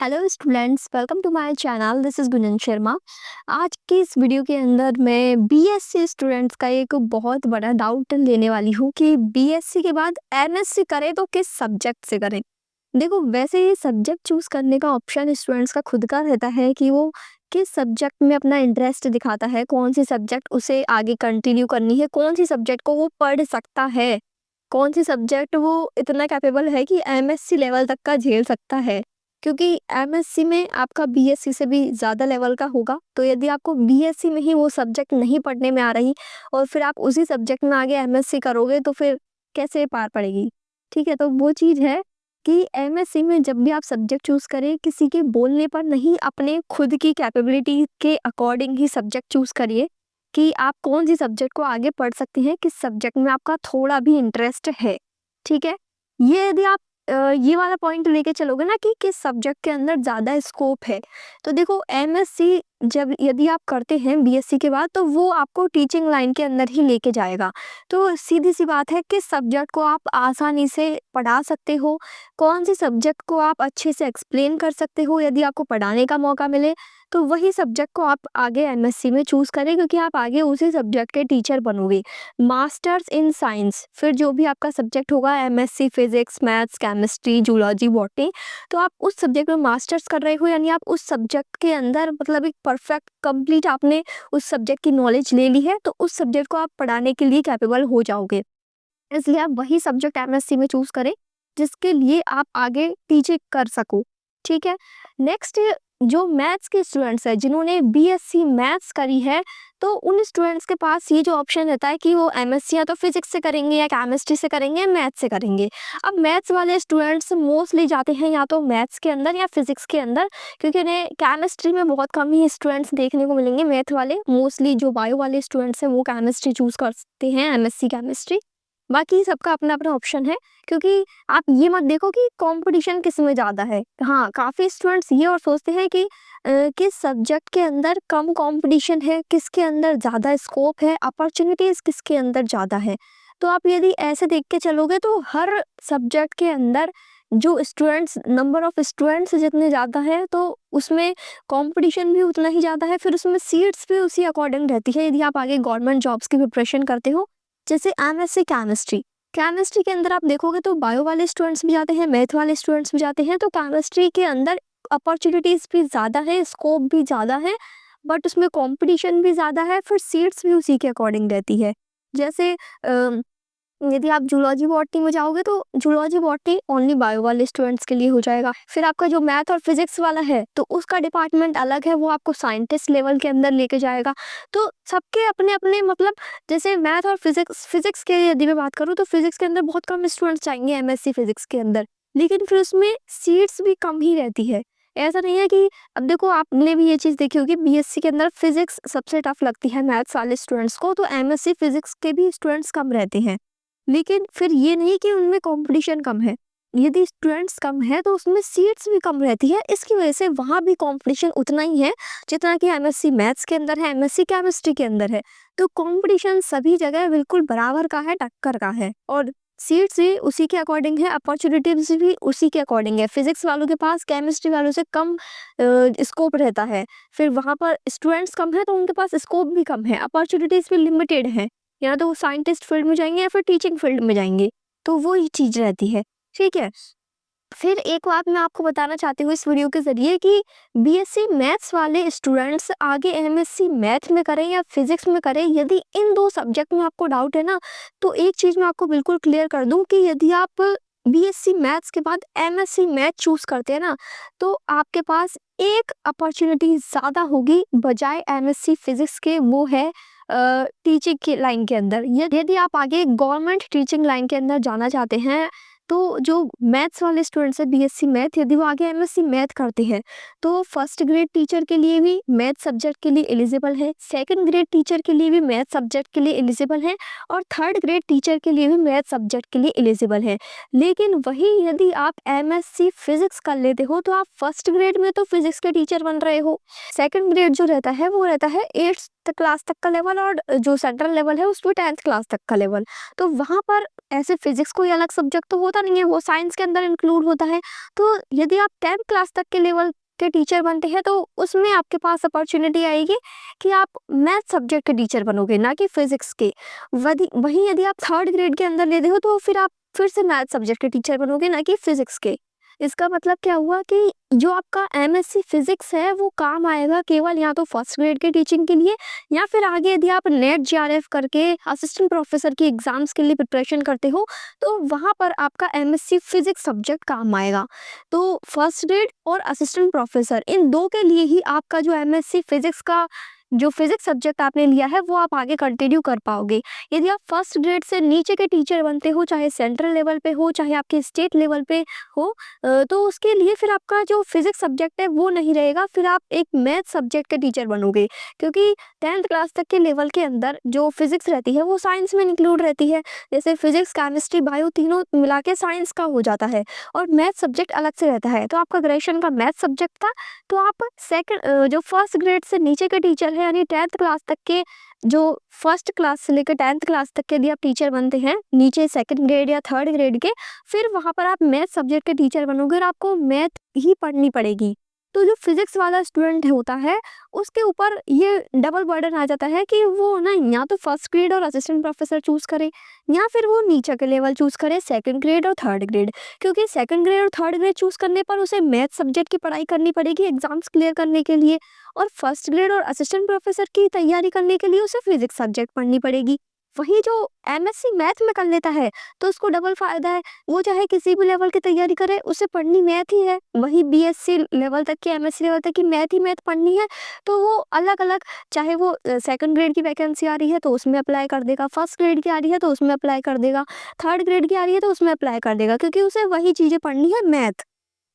Hello students, welcome to my channel. This is Gunjan Sharma. आज की इस वीडियो के अंदर मैं बीएससी स्टूडेंट्स का एक बहुत बड़ा डाउट लेने वाली हूँ कि बीएससी के बाद एमएससी करें तो किस सब्जेक्ट से करें। देखो, वैसे ये सब्जेक्ट चूज करने का ऑप्शन स्टूडेंट्स का खुद का रहता है कि वो किस सब्जेक्ट में अपना इंटरेस्ट दिखाता है, कौन सी सब्जेक्ट उसे आगे कंटिन्यू करनी है, कौन सी सब्जेक्ट को वो पढ़ सकता है, कौन सी सब्जेक्ट वो इतना कैपेबल है कि एमएससी लेवल तक का झेल सकता है। क्योंकि एमएससी में आपका बीएससी से भी ज़्यादा लेवल का होगा, तो यदि आपको बीएससी में ही वो सब्जेक्ट नहीं पढ़ने में आ रही और फिर आप उसी सब्जेक्ट में आगे एमएससी करोगे तो फिर कैसे पार पड़ेगी। ठीक है, तो वो चीज़ है कि एमएससी में जब भी आप सब्जेक्ट चूज़ करें, किसी के बोलने पर नहीं, अपने खुद की कैपेबिलिटी के अकॉर्डिंग ही सब्जेक्ट चूज़ करिए कि आप कौन सी सब्जेक्ट को आगे पढ़ सकते हैं, किस सब्जेक्ट में आपका थोड़ा भी इंटरेस्ट है। ठीक है, ये यदि आप ये वाला पॉइंट लेके चलोगे ना कि किस सब्जेक्ट के अंदर ज़्यादा स्कोप है, तो देखो एमएससी जब यदि आप करते हैं बीएससी के बाद, तो वो आपको टीचिंग लाइन के अंदर ही लेके जाएगा। तो सीधी सी बात है, किस सब्जेक्ट को आप आसानी से पढ़ा सकते हो, कौन सी सब्जेक्ट को आप अच्छे से एक्सप्लेन कर सकते हो, यदि आपको पढ़ाने का मौका मिले तो वही सब्जेक्ट को आप आगे एमएससी में चूज़ करें, क्योंकि आप आगे उसी सब्जेक्ट के टीचर बनोगे। मास्टर्स इन साइंस, फिर जो भी आपका सब्जेक्ट होगा, MSc physics, maths, chemistry, zoology, botany, तो आप उस सब्जेक्ट में मास्टर्स कर रहे हो, यानी आप उस सब्जेक्ट के अंदर मतलब एक परफेक्ट कंप्लीट आपने उस सब्जेक्ट की नॉलेज ले ली है, तो उस सब्जेक्ट को आप पढ़ाने के लिए कैपेबल हो जाओगे। इसलिए आप वही सब्जेक्ट एमएससी में चूज करें जिसके लिए आप आगे टीचिंग कर सको। ठीक है, नेक्स्ट, जो मैथ्स के स्टूडेंट्स हैं जिन्होंने बीएससी मैथ्स करी है, तो उन स्टूडेंट्स के पास ये जो ऑप्शन रहता है कि वो एमएससी या तो फिजिक्स से करेंगे, या केमिस्ट्री से करेंगे, या मैथ्स से करेंगे। अब मैथ्स वाले स्टूडेंट्स मोस्टली जाते हैं या तो मैथ्स के अंदर या फिजिक्स के अंदर, क्योंकि उन्हें केमिस्ट्री में बहुत कम ही स्टूडेंट्स देखने को मिलेंगे। मैथ वाले मोस्टली जो बायो वाले स्टूडेंट्स हैं वो केमिस्ट्री चूज करते हैं, एमएससी केमिस्ट्री। बाकी सबका अपना अपना ऑप्शन है, क्योंकि आप ये मत देखो कि कंपटीशन किस में ज़्यादा है। हाँ, काफ़ी स्टूडेंट्स ये और सोचते हैं कि किस सब्जेक्ट के अंदर कम कंपटीशन है, किसके अंदर ज़्यादा स्कोप है, अपॉर्चुनिटीज़ किसके अंदर ज़्यादा है। तो आप यदि ऐसे देख के चलोगे तो हर सब्जेक्ट के अंदर जो स्टूडेंट्स, नंबर ऑफ स्टूडेंट्स जितने ज़्यादा है, तो उसमें कंपटीशन भी उतना ही ज़्यादा है, फिर उसमें सीट्स भी उसी अकॉर्डिंग रहती है। यदि आप आगे गवर्नमेंट जॉब्स की प्रिपरेशन करते हो, जैसे एमएससी केमिस्ट्री, केमिस्ट्री के अंदर आप देखोगे तो बायो वाले स्टूडेंट्स भी जाते हैं, मैथ वाले स्टूडेंट्स भी जाते हैं। तो केमिस्ट्री के अंदर अपॉर्चुनिटीज भी ज़्यादा है, स्कोप भी ज़्यादा है, बट उसमें कंपटीशन भी ज़्यादा है, फिर सीट्स भी उसी के अकॉर्डिंग रहती है। जैसे यदि आप जूलॉजी बॉटनी में जाओगे तो जूलॉजी बॉटनी ओनली बायो वाले स्टूडेंट्स के लिए हो जाएगा। फिर आपका जो मैथ और फिजिक्स वाला है, तो उसका डिपार्टमेंट अलग है, वो आपको साइंटिस्ट लेवल के अंदर लेके जाएगा। तो सबके अपने अपने मतलब, जैसे मैथ और फिजिक्स के यदि मैं बात करूँ तो फिजिक्स के अंदर बहुत कम स्टूडेंट्स जाएंगे एमएससी फिजिक्स के अंदर, लेकिन फिर उसमें सीट्स भी कम ही रहती है। ऐसा नहीं है कि, अब देखो आपने भी ये चीज़ देखी होगी, बीएससी के अंदर फिजिक्स सबसे टफ लगती है मैथ्स वाले स्टूडेंट्स को, तो एमएससी फिजिक्स के भी स्टूडेंट्स कम रहते हैं। लेकिन फिर ये नहीं कि उनमें कंपटीशन कम है, यदि स्टूडेंट्स कम है तो उसमें सीट्स भी कम रहती है। इसकी वजह से वहाँ भी कंपटीशन उतना ही है जितना कि एमएससी मैथ्स के अंदर है, एमएससी केमिस्ट्री के अंदर है। तो कंपटीशन सभी जगह बिल्कुल बराबर का है, टक्कर का है, और सीट्स भी उसी के अकॉर्डिंग है, अपॉर्चुनिटीज भी उसी के अकॉर्डिंग है। फिजिक्स वालों के पास केमिस्ट्री वालों से कम स्कोप रहता है, फिर वहाँ पर स्टूडेंट्स कम है तो उनके पास स्कोप भी कम है, अपॉर्चुनिटीज भी लिमिटेड है, या तो वो साइंटिस्ट फील्ड में जाएंगे या फिर टीचिंग फील्ड में जाएंगे। तो वो ही चीज़ रहती है। ठीक है, फिर एक बात मैं आपको बताना चाहती हूँ इस वीडियो के ज़रिए कि बीएससी मैथ्स वाले स्टूडेंट्स आगे एमएससी मैथ में करें या फिजिक्स में करें, यदि इन दो सब्जेक्ट में आपको डाउट है ना, तो एक चीज़ मैं आपको बिल्कुल क्लियर कर दूँ कि यदि आप बीएससी मैथ्स के बाद एमएससी मैथ चूज़ करते हैं ना, तो आपके पास एक अपॉर्चुनिटी ज़्यादा होगी बजाय एमएससी फिजिक्स के, वो है टीचिंग की लाइन के अंदर। यदि आप आगे गवर्नमेंट टीचिंग लाइन के अंदर जाना चाहते हैं, तो जो मैथ्स वाले स्टूडेंट्स हैं बीएससी मैथ, यदि वो आगे एमएससी मैथ करते हैं, तो फर्स्ट ग्रेड टीचर के लिए भी मैथ सब्जेक्ट के लिए एलिजिबल है, सेकंड ग्रेड टीचर के लिए भी मैथ सब्जेक्ट के लिए एलिजिबल है, और थर्ड ग्रेड टीचर के लिए भी मैथ सब्जेक्ट के लिए एलिजिबल है। लेकिन वही यदि आप एमएससी फिजिक्स कर लेते हो, तो आप फर्स्ट ग्रेड में तो फिजिक्स के टीचर बन रहे हो, सेकंड ग्रेड जो रहता है वो रहता है 8th क्लास तक का लेवल और जो सेंट्रल लेवल है उसमें 10th क्लास तक का लेवल। तो वहाँ पर ऐसे फिजिक्स कोई अलग सब्जेक्ट तो होता नहीं है, वो साइंस के अंदर इंक्लूड होता है। तो यदि आप 10th क्लास तक के लेवल के टीचर बनते हैं तो उसमें आपके पास अपॉर्चुनिटी आएगी कि आप मैथ सब्जेक्ट के टीचर बनोगे, ना कि फिजिक्स के। वहीं यदि आप 3rd ग्रेड के अंदर लेते हो तो फिर आप फिर से मैथ सब्जेक्ट के टीचर बनोगे, ना कि फिजिक्स के। इसका मतलब क्या हुआ कि जो आपका एमएससी फिजिक्स है वो काम आएगा केवल या तो 1st ग्रेड के टीचिंग के लिए, या फिर आगे यदि आप नेट जीआरएफ करके असिस्टेंट प्रोफेसर की एग्जाम्स के लिए प्रिपरेशन करते हो तो वहाँ पर आपका एमएससी फिजिक्स सब्जेक्ट काम आएगा। तो 1st ग्रेड और असिस्टेंट प्रोफेसर इन दो के लिए ही आपका जो एमएससी फिजिक्स का जो फिजिक्स सब्जेक्ट आपने लिया है वो आप आगे कंटिन्यू कर पाओगे। यदि आप 1st ग्रेड से नीचे के टीचर बनते हो, चाहे सेंट्रल लेवल पे हो चाहे आपके स्टेट लेवल पे हो, तो उसके लिए फिर आपका जो फिजिक्स सब्जेक्ट है वो नहीं रहेगा, फिर आप एक मैथ सब्जेक्ट के टीचर बनोगे। क्योंकि 10th क्लास तक के लेवल के अंदर जो फिजिक्स रहती है वो साइंस में इंक्लूड रहती है। जैसे फिजिक्स, केमिस्ट्री, बायो तीनों मिला के साइंस का हो जाता है और मैथ सब्जेक्ट अलग से रहता है। तो आपका ग्रेजुएशन का मैथ सब्जेक्ट था, तो आप जो 1st ग्रेड से नीचे के टीचर है यानी 10th क्लास तक के, जो 1st क्लास से लेकर 10th क्लास तक के यदि आप टीचर बनते हैं नीचे 2nd ग्रेड या 3rd ग्रेड के, फिर वहाँ पर आप मैथ सब्जेक्ट के टीचर बनोगे और आपको मैथ ही पढ़नी पड़ेगी। तो जो फिजिक्स वाला स्टूडेंट होता है उसके ऊपर ये डबल बर्डन आ जाता है कि वो ना या तो 1st ग्रेड और असिस्टेंट प्रोफेसर चूज करे, या फिर वो नीचे के लेवल चूज करे 2nd ग्रेड और 3rd ग्रेड। क्योंकि 2nd ग्रेड और 3rd ग्रेड चूज करने पर उसे मैथ सब्जेक्ट की पढ़ाई करनी पड़ेगी एग्जाम्स क्लियर करने के लिए, और 1st ग्रेड और असिस्टेंट प्रोफेसर की तैयारी करने के लिए उसे फिजिक्स सब्जेक्ट पढ़नी पड़ेगी। वही जो एमएससी मैथ में कर लेता है तो उसको डबल फायदा है, वो चाहे किसी भी लेवल की तैयारी करे उसे पढ़नी मैथ ही है। वही बीएससी लेवल तक की, एमएससी लेवल तक की मैथ ही मैथ पढ़नी है, तो वो अलग अलग, चाहे वो 2nd ग्रेड की वैकेंसी आ रही है तो उसमें अप्लाई कर देगा, 1st ग्रेड की आ रही है तो उसमें अप्लाई कर देगा, 3rd ग्रेड की आ रही है तो उसमें अप्लाई कर देगा, क्योंकि उसे वही चीज़ें पढ़नी है मैथ।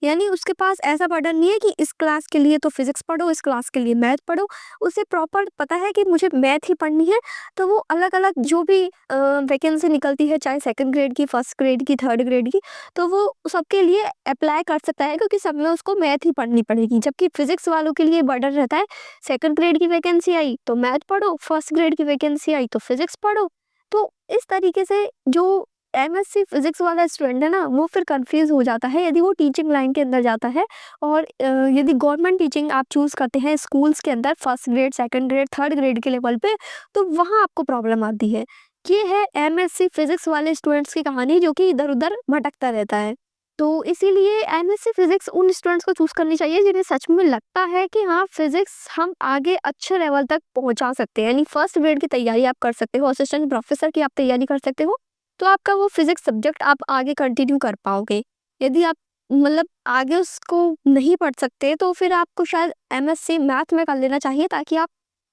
यानी उसके पास ऐसा बर्डन नहीं है कि इस क्लास के लिए तो फिजिक्स पढ़ो, इस क्लास के लिए मैथ पढ़ो। उसे प्रॉपर पता है कि मुझे मैथ ही पढ़नी है, तो वो अलग अलग जो भी वैकेंसी निकलती है, चाहे 2nd ग्रेड की, 1st ग्रेड की, 3rd ग्रेड की, तो वो सबके लिए अप्लाई कर सकता है, क्योंकि सब में उसको मैथ ही पढ़नी पड़ेगी। जबकि फिजिक्स वालों के लिए बर्डन रहता है, 2nd ग्रेड की वैकेंसी आई तो मैथ पढ़ो, 1st ग्रेड की वैकेंसी आई तो फिजिक्स पढ़ो। तो इस तरीके से जो एमएससी फिजिक्स वाला स्टूडेंट है ना वो फिर कंफ्यूज हो जाता है यदि वो टीचिंग लाइन के अंदर जाता है। और यदि गवर्नमेंट टीचिंग आप चूज करते हैं स्कूल्स के अंदर 1st grade, 2nd grade, 3rd grade के लेवल पे, तो वहाँ आपको प्रॉब्लम आती है। ये है एमएससी फिजिक्स वाले स्टूडेंट्स की कहानी, जो कि इधर उधर भटकता रहता है। तो इसीलिए एमएससी फिजिक्स उन स्टूडेंट्स को चूज करनी चाहिए जिन्हें सच में लगता है कि हाँ फिजिक्स हम आगे अच्छे लेवल तक पहुंचा सकते हैं। यानी 1st ग्रेड की तैयारी आप कर सकते हो, असिस्टेंट प्रोफेसर की आप तैयारी कर सकते हो, तो आपका वो फिजिक्स सब्जेक्ट आप आगे कंटिन्यू कर पाओगे। यदि आप मतलब आगे उसको नहीं पढ़ सकते तो फिर आपको शायद एमएससी मैथ में कर लेना चाहिए, ताकि आप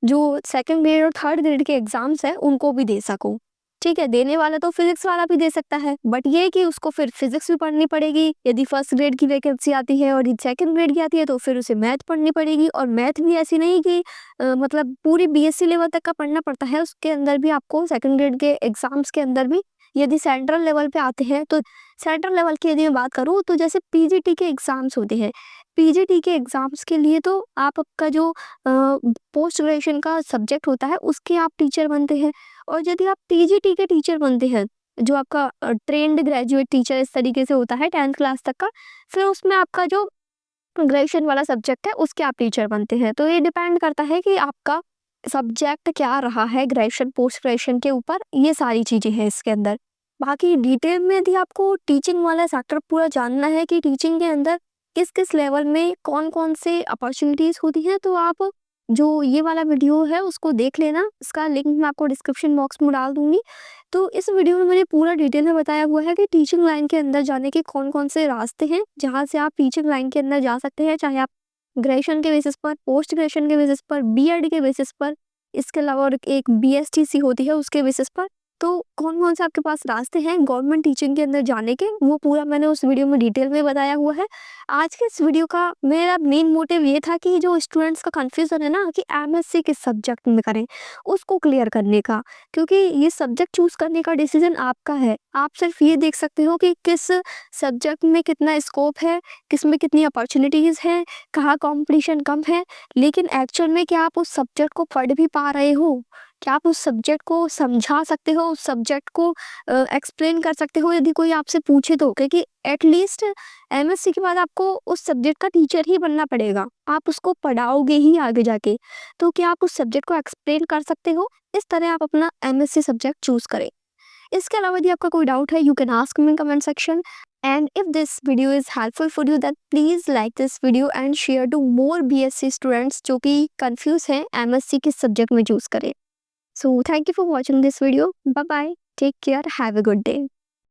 जो 2nd ग्रेड और 3rd ग्रेड के एग्जाम्स हैं उनको भी दे सको। ठीक है, देने वाला तो फिजिक्स वाला भी दे सकता है, बट ये कि उसको फिर फिजिक्स भी पढ़नी पड़ेगी। यदि 1st ग्रेड की वैकेंसी आती है और 2nd ग्रेड की आती है तो फिर उसे मैथ पढ़नी पड़ेगी। और मैथ भी ऐसी नहीं कि मतलब पूरी बीएससी लेवल तक का पढ़ना पड़ता है, उसके अंदर भी आपको 2nd ग्रेड के एग्जाम्स के अंदर भी यदि सेंट्रल लेवल पे आते हैं, तो सेंट्रल लेवल की यदि मैं बात करूँ तो जैसे पीजीटी के एग्जाम्स होते हैं, पीजीटी के एग्जाम्स के लिए तो आपका जो पोस्ट ग्रेजुएशन का सब्जेक्ट होता है उसके आप टीचर बनते हैं। और यदि आप टीजीटी के टीचर बनते हैं, जो आपका ट्रेंड ग्रेजुएट टीचर इस तरीके से होता है 10th क्लास तक का, फिर उसमें आपका जो ग्रेजुएशन वाला सब्जेक्ट है उसके आप टीचर बनते हैं। तो ये डिपेंड करता है कि आपका सब्जेक्ट क्या रहा है ग्रेजुएशन पोस्ट ग्रेजुएशन के ऊपर, ये सारी चीज़ें हैं इसके अंदर। बाकी डिटेल में यदि आपको टीचिंग वाला सेक्टर पूरा जानना है कि टीचिंग के अंदर किस किस लेवल में कौन कौन से अपॉर्चुनिटीज़ होती हैं, तो आप जो ये वाला वीडियो है उसको देख लेना। इसका लिंक मैं आपको डिस्क्रिप्शन बॉक्स में डाल दूंगी। तो इस वीडियो में मैंने पूरा डिटेल में बताया हुआ है कि टीचिंग लाइन के अंदर जाने के कौन कौन से रास्ते हैं जहाँ से आप टीचिंग लाइन के अंदर जा सकते हैं, चाहे आप ग्रेजुएशन के बेसिस पर, पोस्ट ग्रेजुएशन के बेसिस पर, बीएड के बेसिस पर, इसके अलावा और एक बीएसटीसी होती है उसके बेसिस पर। तो कौन-कौन से आपके पास रास्ते हैं गवर्नमेंट टीचिंग के अंदर जाने के, वो पूरा मैंने उस वीडियो में डिटेल में बताया हुआ है। आज के इस वीडियो का मेरा मेन मोटिव ये था कि जो स्टूडेंट्स का कन्फ्यूज़न है ना कि एमएससी किस सब्जेक्ट में करें, उसको क्लियर करने का। क्योंकि ये सब्जेक्ट चूज़ करने का डिसीज़न आपका है। आप सिर्फ़ ये देख सकते हो कि किस सब्जेक्ट में कितना स्कोप है, किसमें कितनी अपॉर्च्युनिटीज़ हैं, कहाँ कॉम्पिटिशन कम है, लेकिन एक्चुअल में क्या आप उस सब्जेक्ट को पढ़ भी पा रहे हो? क्या आप उस सब्जेक्ट को समझा सकते हो, उस सब्जेक्ट को एक्सप्लेन कर सकते हो यदि कोई आपसे पूछे तो? क्योंकि एटलीस्ट एमएससी के बाद आपको उस सब्जेक्ट का टीचर ही बनना पड़ेगा। आप उसको पढ़ाओगे ही आगे जाके। तो क्या आप उस सब्जेक्ट को एक्सप्लेन कर सकते हो? इस तरह आप अपना एमएससी सब्जेक्ट चूज़ करें। इसके अलावा यदि आपका कोई डाउट है, you can ask me in comment section. And if this video is helpful for you, then please like this video and share to more BSc students जो कि कंफ्यूज हैं MSc किस सब्जेक्ट में चूज करें। So thank you for watching this video. Bye bye. Take care. Have a good day.